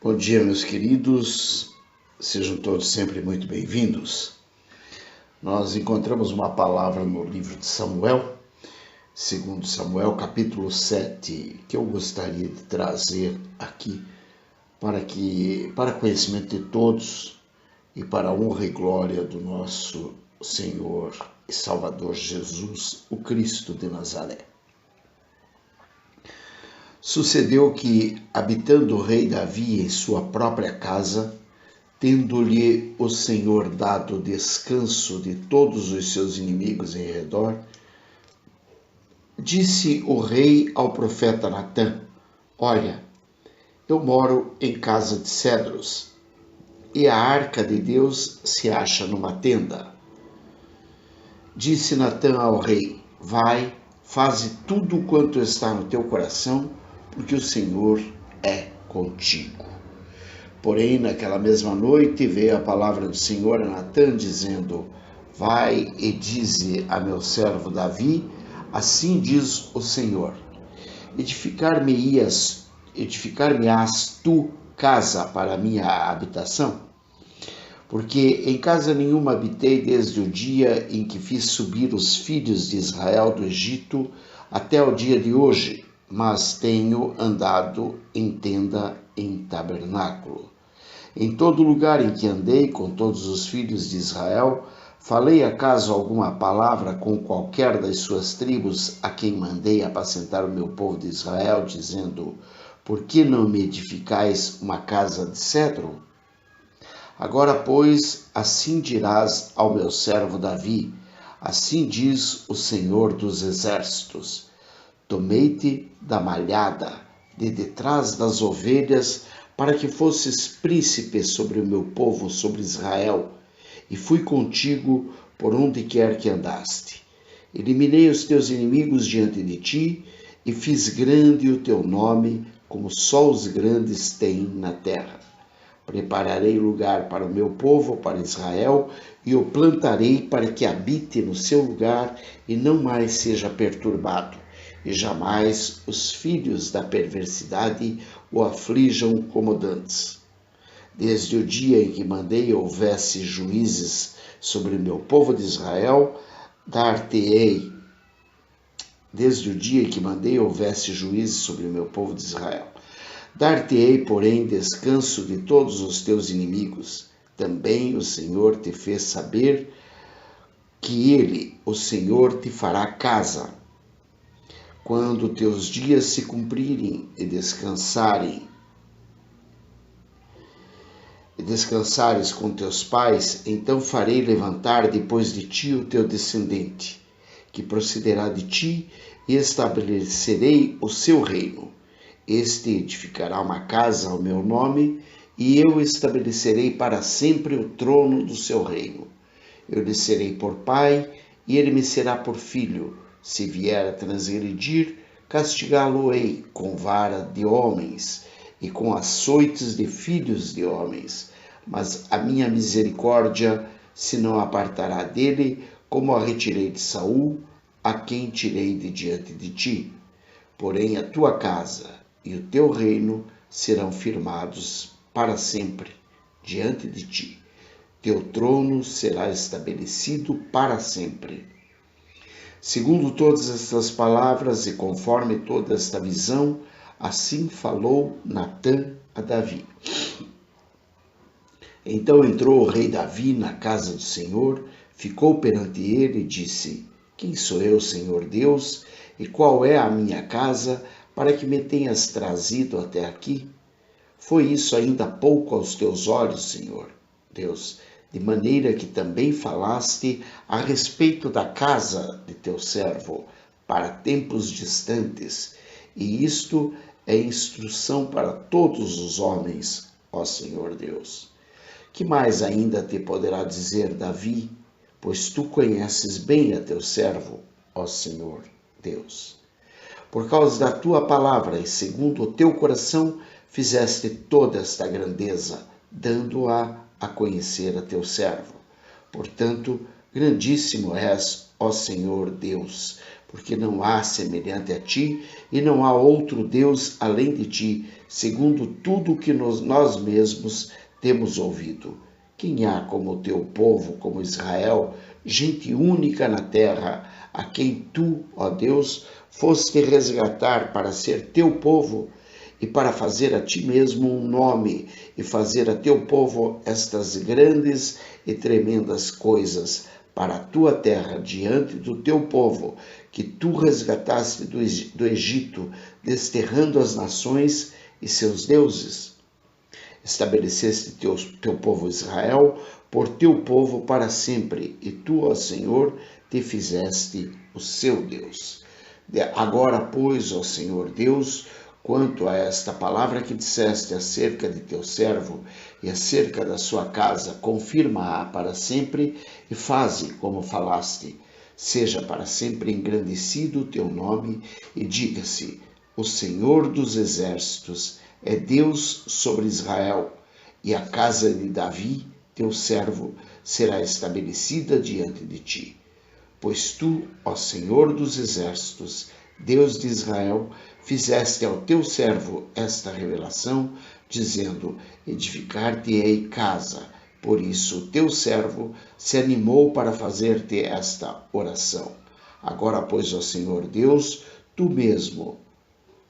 Bom dia, meus queridos, sejam todos sempre muito bem-vindos. Nós encontramos uma palavra no livro de Samuel, segundo Samuel, capítulo 7, que eu gostaria de trazer aqui para conhecimento de todos e para a honra e glória do nosso Senhor e Salvador Jesus, o Cristo de Nazaré. Sucedeu que, habitando o rei Davi em sua própria casa, tendo-lhe o Senhor dado descanso de todos os seus inimigos em redor, disse o rei ao profeta Natã: Olha, eu moro em casa de cedros, e a arca de Deus se acha numa tenda. Disse Natã ao rei: Vai, faze tudo quanto está no teu coração, porque o Senhor é contigo. Porém, naquela mesma noite veio a palavra do Senhor a Natã, dizendo: Vai e dize a meu servo Davi: Assim diz o Senhor: Edificar-me-ás tu casa para a minha habitação? Porque em casa nenhuma habitei desde o dia em que fiz subir os filhos de Israel do Egito até o dia de hoje, mas tenho andado em tenda, em tabernáculo. Em todo lugar em que andei com todos os filhos de Israel, falei acaso alguma palavra com qualquer das suas tribos a quem mandei apacentar o meu povo de Israel, dizendo: Por que não me edificais uma casa de cedro? Agora, pois, assim dirás ao meu servo Davi: Assim diz o Senhor dos Exércitos: Tomei-te da malhada, de detrás das ovelhas, para que fosses príncipe sobre o meu povo, sobre Israel, e fui contigo por onde quer que andaste. Eliminei os teus inimigos diante de ti, e fiz grande o teu nome, como só os grandes têm na terra. Prepararei lugar para o meu povo, para Israel, e o plantarei para que habite no seu lugar e não mais seja perturbado. E jamais os filhos da perversidade o aflijam como dantes. Desde o dia em que mandei houvesse juízes sobre o meu povo de Israel, dar-te-ei. Desde o dia em que mandei houvesse juízes sobre o meu povo de Israel. Dar-te-ei, porém, descanso de todos os teus inimigos. Também o Senhor te fez saber que Ele, o Senhor, te fará casa. Quando teus dias se cumprirem e descansares com teus pais, então farei levantar depois de ti o teu descendente, que procederá de ti, e estabelecerei o seu reino. Este edificará uma casa ao meu nome, e eu estabelecerei para sempre o trono do seu reino. Eu lhe serei por pai, e ele me será por filho. Se vier a transgredir, castigá-lo-ei com vara de homens e com açoites de filhos de homens. Mas a minha misericórdia se não apartará dele, como a retirei de Saul, a quem tirei de diante de ti. Porém a tua casa e o teu reino serão firmados para sempre diante de ti. Teu trono será estabelecido para sempre. Segundo todas estas palavras e conforme toda esta visão, assim falou Natã a Davi. Então entrou o rei Davi na casa do Senhor, ficou perante ele e disse: Quem sou eu, Senhor Deus, e qual é a minha casa, para que me tenhas trazido até aqui? Foi isso ainda pouco aos teus olhos, Senhor Deus, de maneira que também falaste a respeito da casa de teu servo, para tempos distantes, e isto é instrução para todos os homens, ó Senhor Deus. Que mais ainda te poderá dizer Davi, pois tu conheces bem a teu servo, ó Senhor Deus. Por causa da tua palavra e segundo o teu coração, fizeste toda esta grandeza, dando-a a conhecer a teu servo. Portanto, grandíssimo és, ó Senhor Deus, porque não há semelhante a ti e não há outro Deus além de ti, segundo tudo que nós mesmos temos ouvido. Quem há como o teu povo, como Israel, gente única na terra, a quem tu, ó Deus, foste resgatar para ser teu povo e para fazer a ti mesmo um nome e fazer a teu povo estas grandes e tremendas coisas para a tua terra, diante do teu povo, que tu resgataste do Egito, desterrando as nações e seus deuses. Estabeleceste teu povo Israel por teu povo para sempre, e tu, ó Senhor, te fizeste o seu Deus. Agora, pois, ó Senhor Deus, quanto a esta palavra que disseste acerca de teu servo e acerca da sua casa, confirma-a para sempre e faze como falaste. Seja para sempre engrandecido o teu nome e diga-se: o Senhor dos exércitos é Deus sobre Israel, e a casa de Davi, teu servo, será estabelecida diante de ti. Pois tu, ó Senhor dos exércitos, Deus de Israel, fizeste ao teu servo esta revelação, dizendo: edificar-te-ei casa. Por isso o teu servo se animou para fazer-te esta oração. Agora, pois, ó Senhor Deus, tu mesmo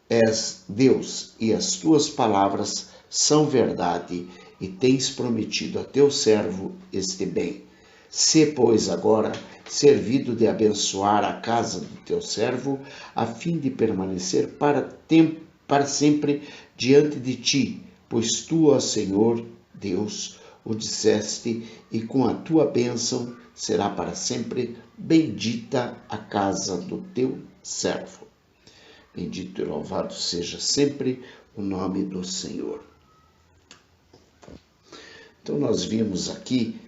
és Deus, e as tuas palavras são verdade, e tens prometido a teu servo este bem. Sê, pois, agora servido de abençoar a casa do teu servo, a fim de permanecer para sempre diante de ti, pois tu, ó Senhor Deus, o disseste, e com a tua bênção será para sempre bendita a casa do teu servo. Bendito e louvado seja sempre o nome do Senhor. Então nós vimos aqui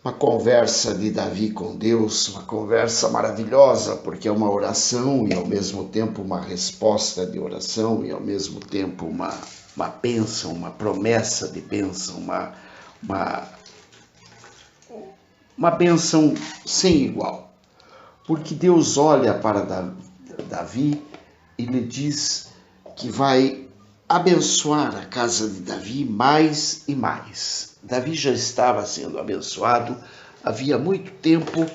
uma conversa de Davi com Deus, uma conversa maravilhosa, porque é uma oração e ao mesmo tempo uma resposta de oração e ao mesmo tempo uma bênção, uma promessa de bênção, uma bênção sem igual. Porque Deus olha para Davi e lhe diz que vai abençoar a casa de Davi mais e mais. Davi já estava sendo abençoado havia muito tempo,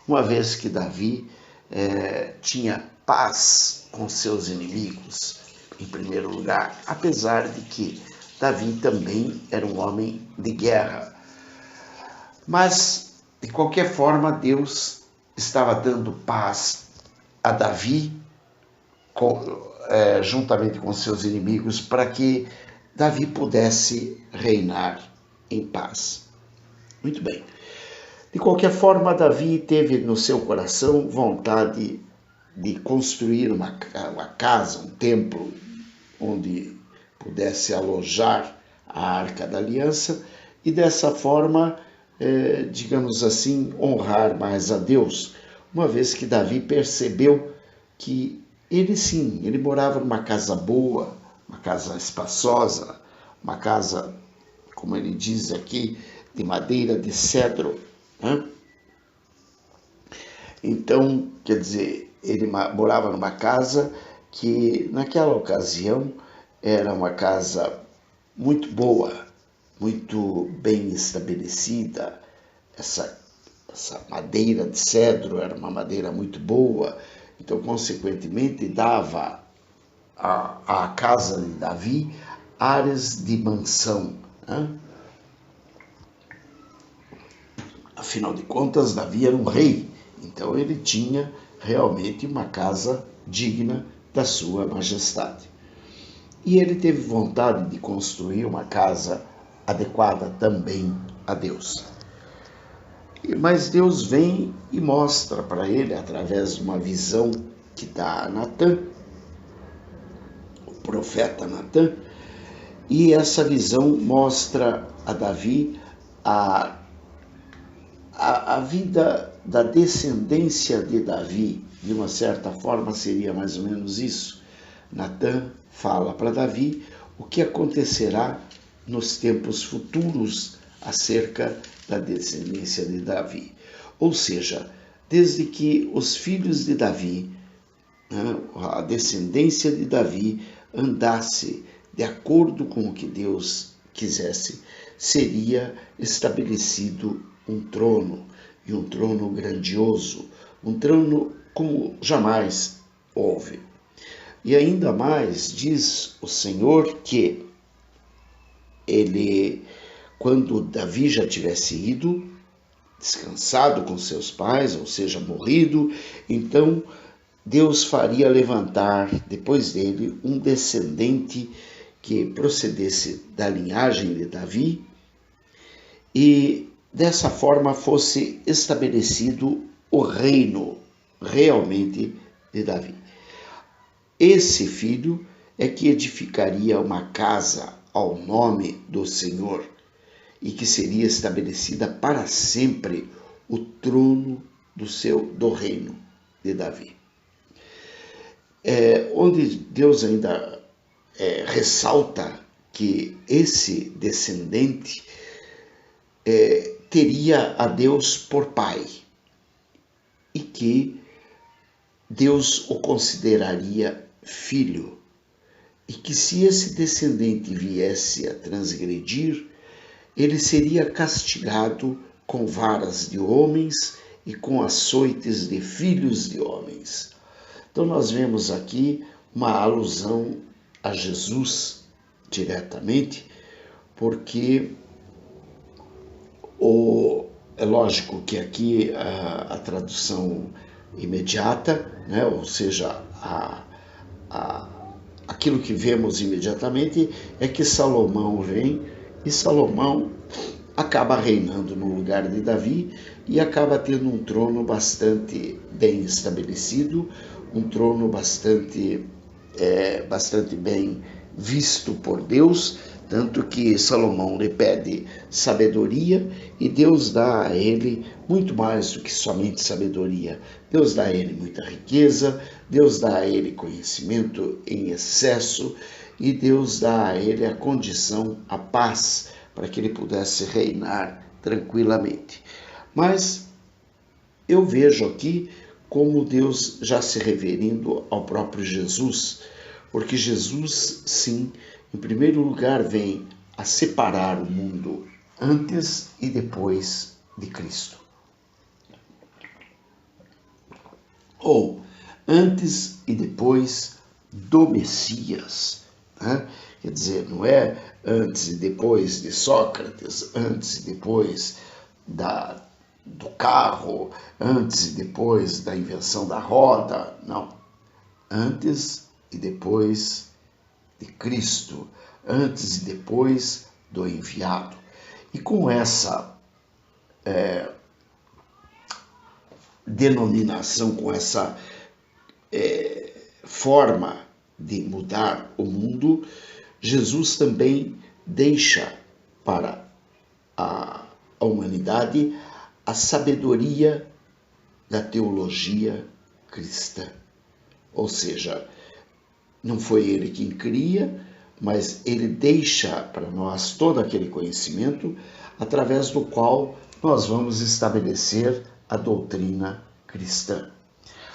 uma vez que Davi tinha paz com seus inimigos, em primeiro lugar, apesar de que Davi também era um homem de guerra. Mas, de qualquer forma, Deus estava dando paz a Davi, juntamente com seus inimigos, para que Davi pudesse reinar em paz. Muito bem. De qualquer forma, Davi teve no seu coração vontade de construir uma casa, um templo, onde pudesse alojar a Arca da Aliança e dessa forma, digamos assim, honrar mais a Deus, uma vez que Davi percebeu que ele morava numa casa boa, uma casa espaçosa, uma casa, como ele diz aqui, de madeira de cedro. Né? Então, quer dizer, ele morava numa casa que, naquela ocasião, era uma casa muito boa, muito bem estabelecida. Essa madeira de cedro era uma madeira muito boa, então, consequentemente, dava à casa de Davi áreas de mansão. Né? Afinal de contas, Davi era um rei, então ele tinha realmente uma casa digna da sua majestade. E ele teve vontade de construir uma casa adequada também a Deus. Mas Deus vem e mostra para ele, através de uma visão que dá a Natã, o profeta Natã, e essa visão mostra a Davi a vida da descendência de Davi. De uma certa forma seria mais ou menos isso. Natã fala para Davi o que acontecerá nos tempos futuros acerca da descendência de Davi. Ou seja, desde que os filhos de Davi, né, a descendência de Davi, andasse de acordo com o que Deus quisesse, seria estabelecido um trono, e um trono grandioso, um trono como jamais houve. E ainda mais diz o Senhor que ele, quando Davi já tivesse ido, descansado com seus pais, ou seja, morrido, então Deus faria levantar depois dele um descendente que procedesse da linhagem de Davi e dessa forma fosse estabelecido o reino realmente de Davi. Esse filho é que edificaria uma casa ao nome do Senhor e que seria estabelecida para sempre o trono do reino de Davi. Onde Deus ainda ressalta que esse descendente teria a Deus por pai e que Deus o consideraria filho e que se esse descendente viesse a transgredir, ele seria castigado com varas de homens e com açoites de filhos de homens. Então nós vemos aqui uma alusão a Jesus diretamente, porque é lógico que aqui a tradução imediata, né, ou seja, aquilo que vemos imediatamente é que Salomão vem e Salomão acaba reinando no lugar de Davi e acaba tendo um trono bastante bem estabelecido, um trono bastante bem visto por Deus, tanto que Salomão lhe pede sabedoria e Deus dá a ele muito mais do que somente sabedoria. Deus dá a ele muita riqueza, Deus dá a ele conhecimento em excesso e Deus dá a ele a condição, a paz, para que ele pudesse reinar tranquilamente. Mas eu vejo aqui como Deus já se referindo ao próprio Jesus, porque Jesus, sim, em primeiro lugar, vem a separar o mundo antes e depois de Cristo. Ou antes e depois do Messias. Né? Quer dizer, não é antes e depois de Sócrates, antes e depois do carro, antes e depois da invenção da roda. Não. Antes e depois de Cristo, antes e depois do enviado. E com essa denominação, com essa forma de mudar o mundo, Jesus também deixa para a humanidade a sabedoria da teologia cristã. Ou seja, não foi ele quem cria, mas ele deixa para nós todo aquele conhecimento através do qual nós vamos estabelecer a doutrina cristã.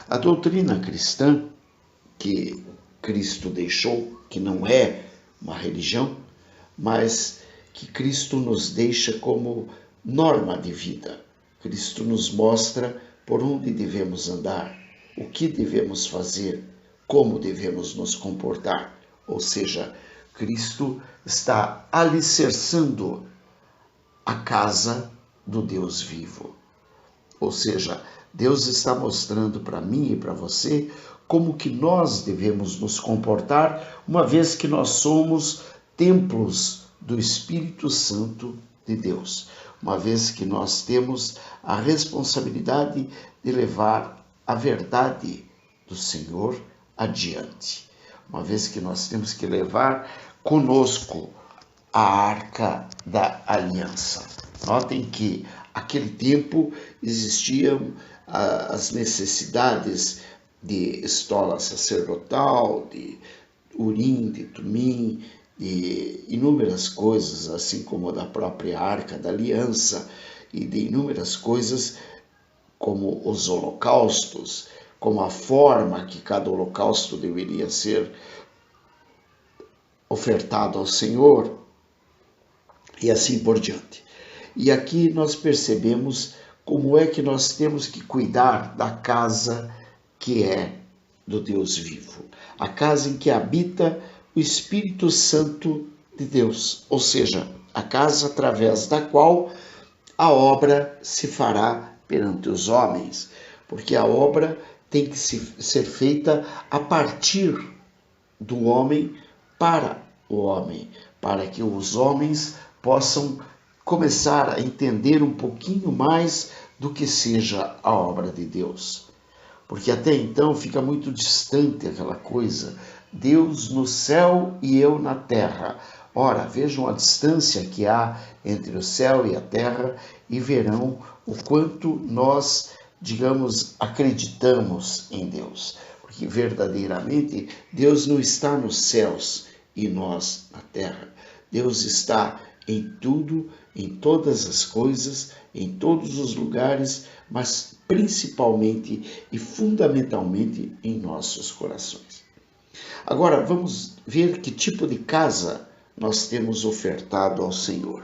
A doutrina cristã que Cristo deixou, que não é uma religião, mas que Cristo nos deixa como norma de vida. Cristo nos mostra por onde devemos andar, o que devemos fazer, como devemos nos comportar. Ou seja, Cristo está alicerçando a casa do Deus vivo. Ou seja, Deus está mostrando para mim e para você como que nós devemos nos comportar, uma vez que nós somos templos do Espírito Santo de Deus, uma vez que nós temos a responsabilidade de levar a verdade do Senhor adiante, uma vez que nós temos que levar conosco a arca da aliança. Notem que naquele tempo existiam as necessidades de estola sacerdotal, de urim, de tumim, de inúmeras coisas, assim como da própria arca da aliança e de inúmeras coisas como os holocaustos, como a forma que cada holocausto deveria ser ofertado ao Senhor, e assim por diante. E aqui nós percebemos como é que nós temos que cuidar da casa que é do Deus vivo, a casa em que habita o Espírito Santo de Deus, ou seja, a casa através da qual a obra se fará perante os homens, porque a obra tem que ser feita a partir do homem para o homem, para que os homens possam começar a entender um pouquinho mais do que seja a obra de Deus. Porque até então fica muito distante aquela coisa, Deus no céu e eu na terra. Ora, vejam a distância que há entre o céu e a terra e verão o quanto nós, digamos, acreditamos em Deus. Porque verdadeiramente Deus não está nos céus e nós na terra. Deus está em tudo, em todas as coisas, em todos os lugares, mas principalmente e fundamentalmente em nossos corações. Agora vamos ver que tipo de casa nós temos ofertado ao Senhor.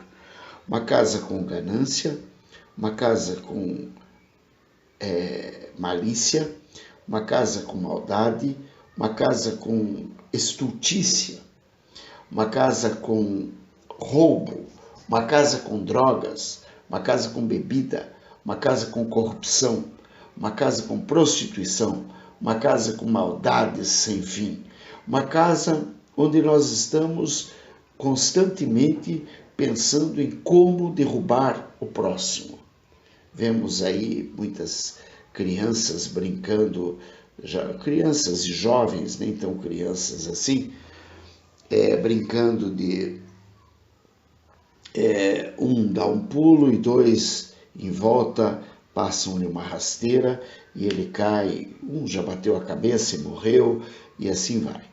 Uma casa com ganância, uma casa com malícia, uma casa com maldade, uma casa com estultícia, uma casa com roubo, uma casa com drogas, uma casa com bebida, uma casa com corrupção, uma casa com prostituição, uma casa com maldades sem fim, uma casa onde nós estamos constantemente pensando em como derrubar o próximo. Vemos aí muitas crianças brincando, crianças e jovens, nem tão crianças assim, brincando de um dá um pulo e dois em volta passam-lhe uma rasteira e ele cai, um já bateu a cabeça e morreu, e assim vai.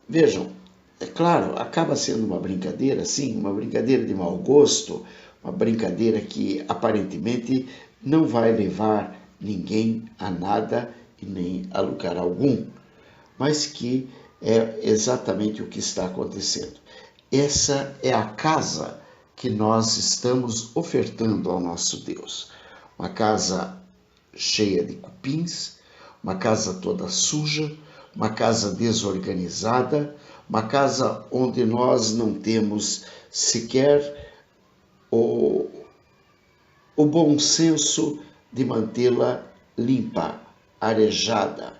Vejam, é claro, acaba sendo uma brincadeira, sim, uma brincadeira de mau gosto, uma brincadeira que aparentemente não vai levar ninguém a nada e nem a lugar algum, mas que é exatamente o que está acontecendo. Essa é a casa que nós estamos ofertando ao nosso Deus. Uma casa cheia de cupins, uma casa toda suja, uma casa desorganizada, uma casa onde nós não temos sequer o bom senso de mantê-la limpa, arejada.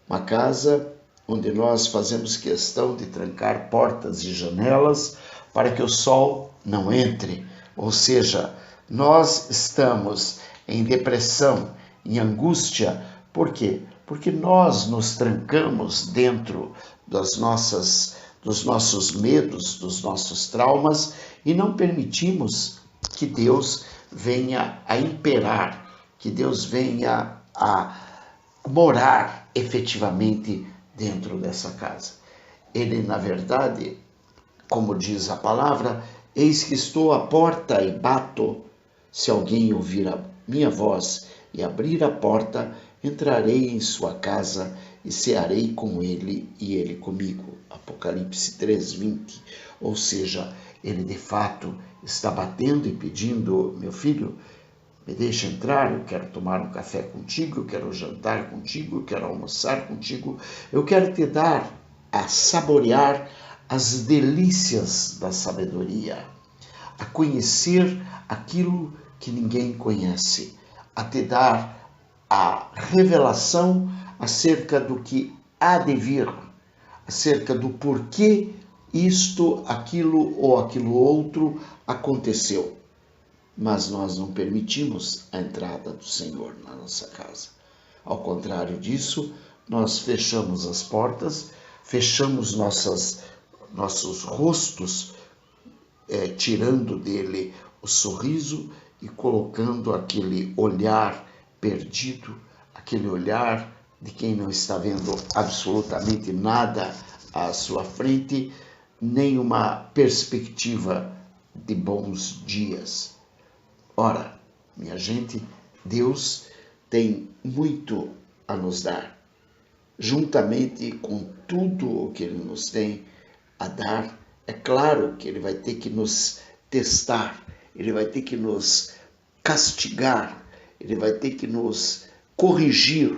Uma casa onde nós fazemos questão de trancar portas e janelas para que o sol não entre. Ou seja, nós estamos em depressão, em angústia. Por quê? Porque nós nos trancamos dentro dos nossos medos, dos nossos traumas e não permitimos que Deus venha a imperar, que Deus venha a morar efetivamente dentro dessa casa. Ele, na verdade, como diz a palavra, eis que estou à porta e bato. Se alguém ouvir a minha voz e abrir a porta, entrarei em sua casa e cearei com ele e ele comigo. Apocalipse 3:20. Ou seja, ele de fato está batendo e pedindo: meu filho, me deixa entrar, eu quero tomar um café contigo, eu quero jantar contigo, eu quero almoçar contigo, eu quero te dar a saborear as delícias da sabedoria, a conhecer aquilo que ninguém conhece, a te dar a revelação acerca do que há de vir, acerca do porquê isto, aquilo ou aquilo outro aconteceu. Mas nós não permitimos a entrada do Senhor na nossa casa. Ao contrário disso, nós fechamos as portas, fechamos nossos rostos, tirando dele o sorriso e colocando aquele olhar perdido, aquele olhar de quem não está vendo absolutamente nada à sua frente, nem uma perspectiva de bons dias. Ora, Minha gente, Deus tem muito a nos dar. Juntamente com tudo o que Ele nos tem a dar, é claro que Ele vai ter que nos testar, Ele vai ter que nos castigar, Ele vai ter que nos corrigir,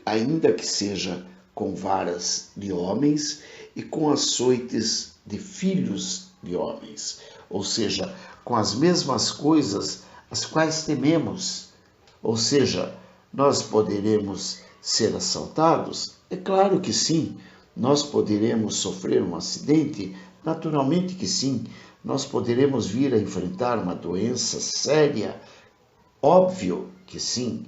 ainda que seja com varas de homens e com açoites de filhos de homens, ou seja, com as mesmas coisas as quais tememos. Ou seja, nós poderemos ser assaltados? É claro que sim. Nós poderemos sofrer um acidente? Naturalmente que sim. Nós poderemos vir a enfrentar uma doença séria? Óbvio que sim.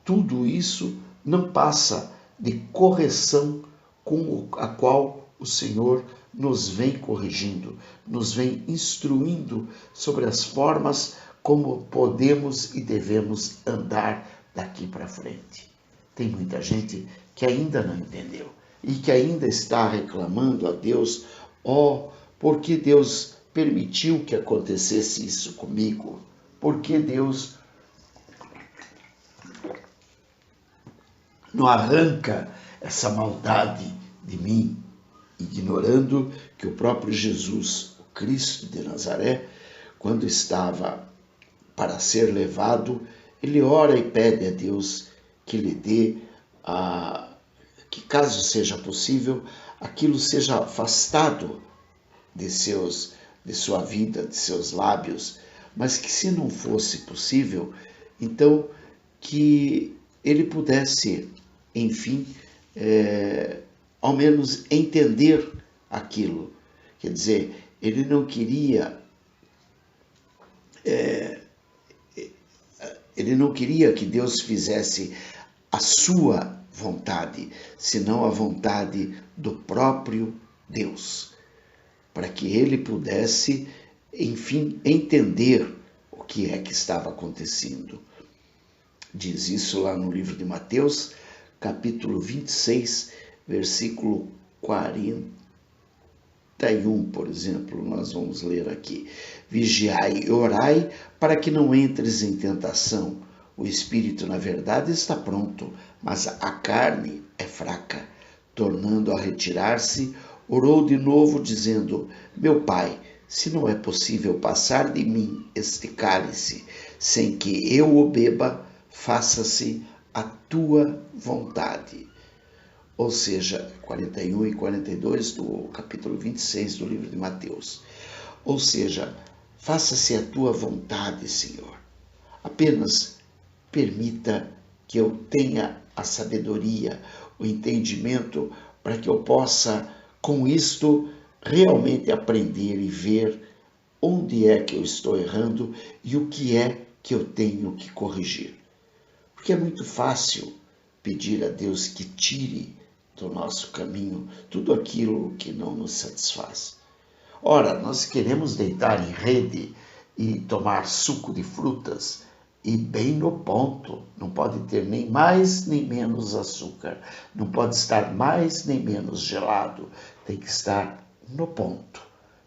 Tudo isso não passa de correção com a qual o Senhor nos vem corrigindo, nos vem instruindo sobre as formas como podemos e devemos andar daqui para frente. Tem muita gente que ainda não entendeu e que ainda está reclamando a Deus: por que Deus permitiu que acontecesse isso comigo? Por que Deus não arranca essa maldade de mim? Ignorando que o próprio Jesus, o Cristo de Nazaré, quando estava para ser levado, ele ora e pede a Deus que lhe dê, que caso seja possível, aquilo seja afastado de sua vida, de seus lábios, mas que se não fosse possível, então que ele pudesse, enfim, ao menos entender aquilo. Quer dizer, ele não queria que Deus fizesse a sua vontade, senão a vontade do próprio Deus, para que ele pudesse, enfim, entender o que é que estava acontecendo. Diz isso lá no livro de Mateus, capítulo 26, versículo 41, por exemplo, nós vamos ler aqui: vigiai e orai para que não entres em tentação. O espírito, na verdade, está pronto, mas a carne é fraca. Tornando a retirar-se, orou de novo, dizendo: meu Pai, se não é possível passar de mim este cálice, sem que eu o beba, faça-se a tua vontade. Ou seja, 41 e 42 do capítulo 26 do livro de Mateus. Ou seja, faça-se a tua vontade, Senhor. Apenas permita que eu tenha a sabedoria, o entendimento, para que eu possa, com isto, realmente aprender e ver onde é que eu estou errando e o que é que eu tenho que corrigir. Porque é muito fácil pedir a Deus que tire do nosso caminho tudo aquilo que não nos satisfaz. Ora, nós queremos deitar em rede e tomar suco de frutas, e bem no ponto, não pode ter nem mais nem menos açúcar, não pode estar mais nem menos gelado, tem que estar no ponto,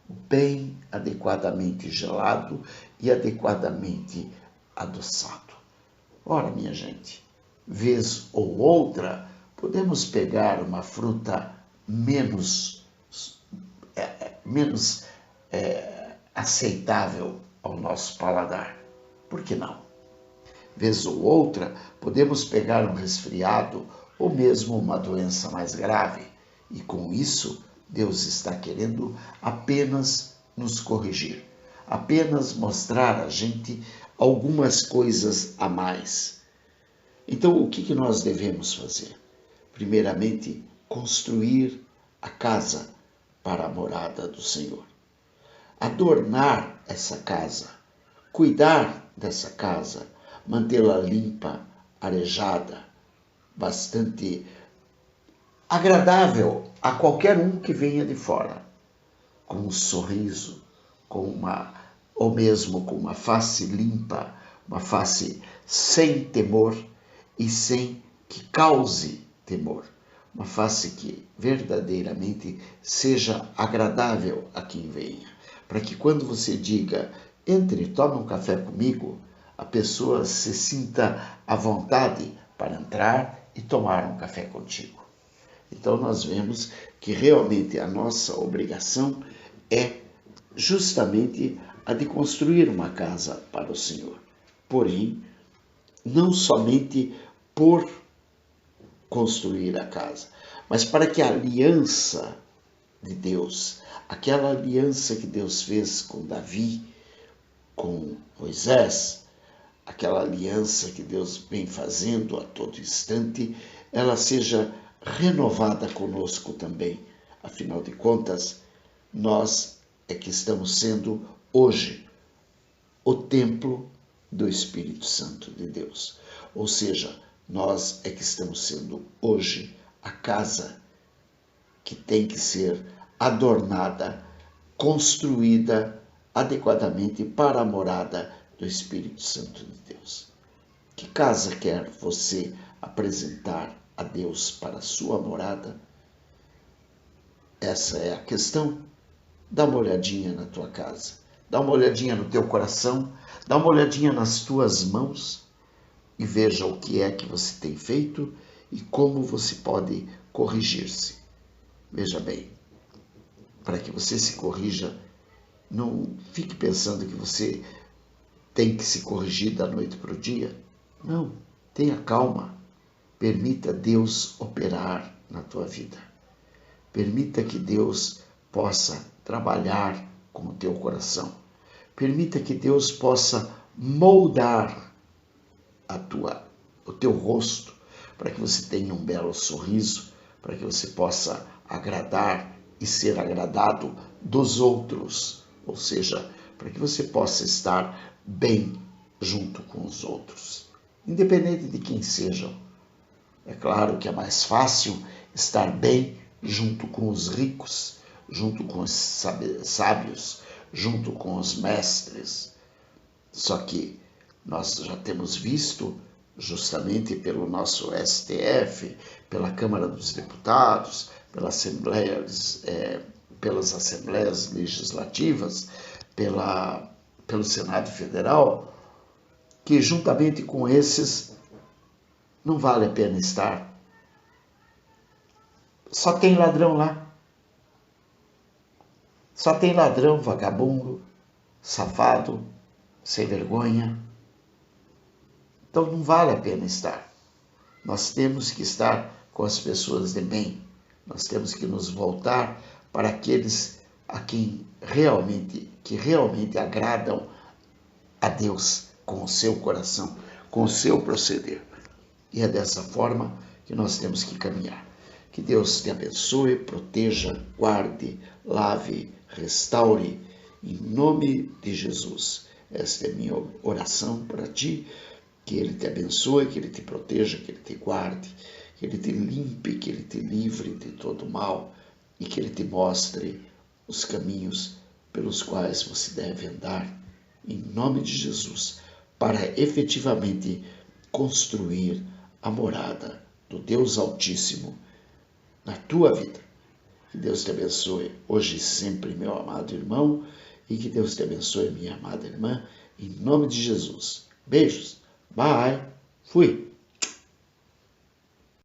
bem adequadamente gelado e adequadamente adoçado. Ora, minha gente, vez ou outra, podemos pegar uma fruta menos aceitável ao nosso paladar. Por que não? Vez ou outra, podemos pegar um resfriado ou mesmo uma doença mais grave. E com isso, Deus está querendo apenas nos corrigir, apenas mostrar a gente algumas coisas a mais. Então, o que nós devemos fazer? Primeiramente, construir a casa para a morada do Senhor. Adornar essa casa, cuidar dessa casa, mantê-la limpa, arejada, bastante agradável a qualquer um que venha de fora, com um sorriso, ou mesmo com uma face limpa, uma face sem temor e sem que cause temor. Uma face que verdadeiramente seja agradável a quem venha. Para que quando você diga entre, tome um café comigo, a pessoa se sinta à vontade para entrar e tomar um café contigo. Então nós vemos que realmente a nossa obrigação é justamente a de construir uma casa para o Senhor. Porém, não somente por construir a casa, mas para que a aliança de Deus, aquela aliança que Deus fez com Davi, com Moisés, aquela aliança que Deus vem fazendo a todo instante, ela seja renovada conosco também. Afinal de contas, nós é que estamos sendo hoje o templo do Espírito Santo de Deus. Ou seja, nós é que estamos sendo hoje a casa que tem que ser adornada, construída adequadamente para a morada do Espírito Santo de Deus. Que casa quer você apresentar a Deus para a sua morada? Essa é a questão. Dá uma olhadinha na tua casa, dá uma olhadinha no teu coração, dá uma olhadinha nas tuas mãos e veja o que é que você tem feito e como você pode corrigir-se. Veja bem, para que você se corrija, não fique pensando que você tem que se corrigir da noite para o dia. Não, tenha calma. Permita Deus operar na tua vida. Permita que Deus possa trabalhar com o teu coração. Permita que Deus possa moldar o teu rosto, para que você tenha um belo sorriso, para que você possa agradar e ser agradado dos outros, ou seja, para que você possa estar bem junto com os outros, independente de quem sejam. É claro que é mais fácil estar bem junto com os ricos, junto com os sábios, junto com os mestres. Só que nós já temos visto, justamente pelo nosso STF, pela Câmara dos Deputados, pelas Assembleias Legislativas, pelo Senado Federal, que juntamente com esses não vale a pena estar. Só tem ladrão lá. Só tem ladrão, vagabundo, safado, sem vergonha. Então não vale a pena estar. Nós temos que estar com as pessoas de bem. Nós temos que nos voltar para aqueles a quem realmente agradam a Deus com o seu coração, com o seu proceder. E é dessa forma que nós temos que caminhar. Que Deus te abençoe, proteja, guarde, lave, restaure, em nome de Jesus. Esta é a minha oração para ti, que Ele te abençoe, que Ele te proteja, que Ele te guarde, que Ele te limpe, que Ele te livre de todo mal e que Ele te mostre os caminhos pelos quais você deve andar, em nome de Jesus, para efetivamente construir a morada do Deus Altíssimo na tua vida. Que Deus te abençoe hoje e sempre, meu amado irmão, e que Deus te abençoe, minha amada irmã, em nome de Jesus. Beijos. Bye. Fui.